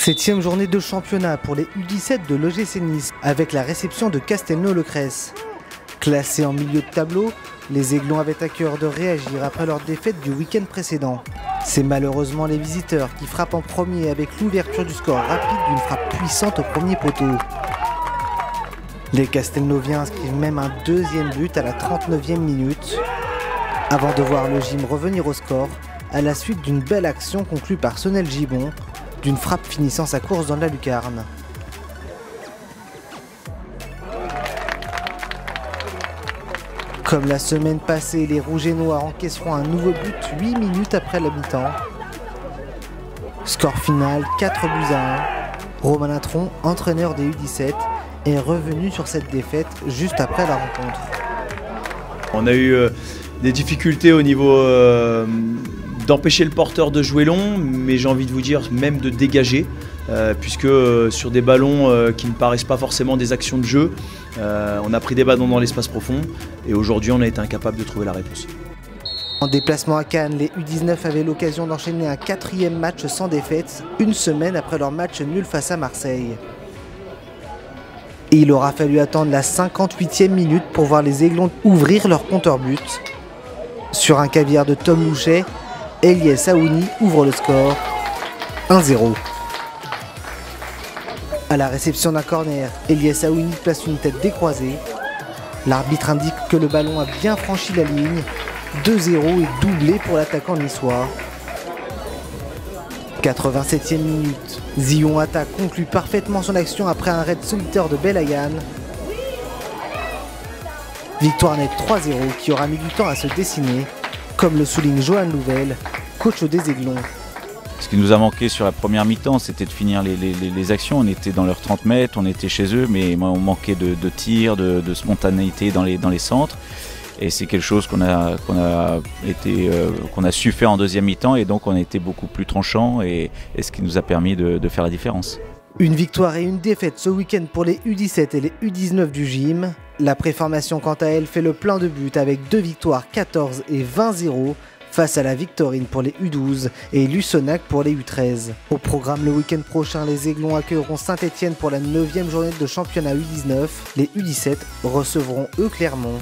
Septième journée de championnat pour les U17 de l'OGC Nice avec la réception de Castelnau-le-Cresse. Classés en milieu de tableau, les Aiglons avaient à cœur de réagir après leur défaite du week-end précédent. C'est malheureusement les visiteurs qui frappent en premier avec l'ouverture du score rapide d'une frappe puissante au premier poteau. Les Castelnauviens inscrivent même un deuxième but à la 39e minute, avant de voir le gym revenir au score à la suite d'une belle action conclue par Sonel Gibon, d'une frappe finissant sa course dans la lucarne. Comme la semaine passée, les Rouges et Noirs encaisseront un nouveau but 8 minutes après la mi-temps. Score final 4-1. Romain Latron, entraîneur des U17, est revenu sur cette défaite juste après la rencontre. On a eu des difficultés au niveau d'empêcher le porteur de jouer long, mais j'ai envie de vous dire même de dégager, puisque sur des ballons qui ne paraissent pas forcément des actions de jeu, on a pris des ballons dans l'espace profond et aujourd'hui on a été incapable de trouver la réponse. En déplacement à Cannes, les U19 avaient l'occasion d'enchaîner un 4e match sans défaite, une semaine après leur match nul face à Marseille. Et il aura fallu attendre la 58e minute pour voir les Aiglons ouvrir leur compteur but. Sur un caviar de Tom Louchet, Eliès Aouni ouvre le score 1-0. À la réception d'un corner, Eliès Aouni place une tête décroisée. L'arbitre indique que le ballon a bien franchi la ligne. 2-0 est doublé pour l'attaquant niçois. 87e minute, Zion Atta conclut parfaitement son action après un raid solitaire de Belayan. Victoire nette 3-0 qui aura mis du temps à se dessiner, comme le souligne Johan Louvel, coach des Aiglons. Ce qui nous a manqué sur la première mi-temps, c'était de finir les actions. On était dans leurs 30 mètres, on était chez eux, mais on manquait de tir, de spontanéité dans les centres. Et c'est quelque chose qu'on a su faire en deuxième mi-temps, et donc on a été beaucoup plus tranchant, et ce qui nous a permis de faire la différence. Une victoire et une défaite ce week-end pour les U17 et les U19 du gym. La préformation quant à elle fait le plein de buts avec 2 victoires 14 et 20-0 face à la Victorine pour les U12 et Lucenac pour les U13. Au programme le week-end prochain, les Aiglons accueilleront Saint-Etienne pour la 9e journée de championnat U19. Les U17 recevront eux Clermont.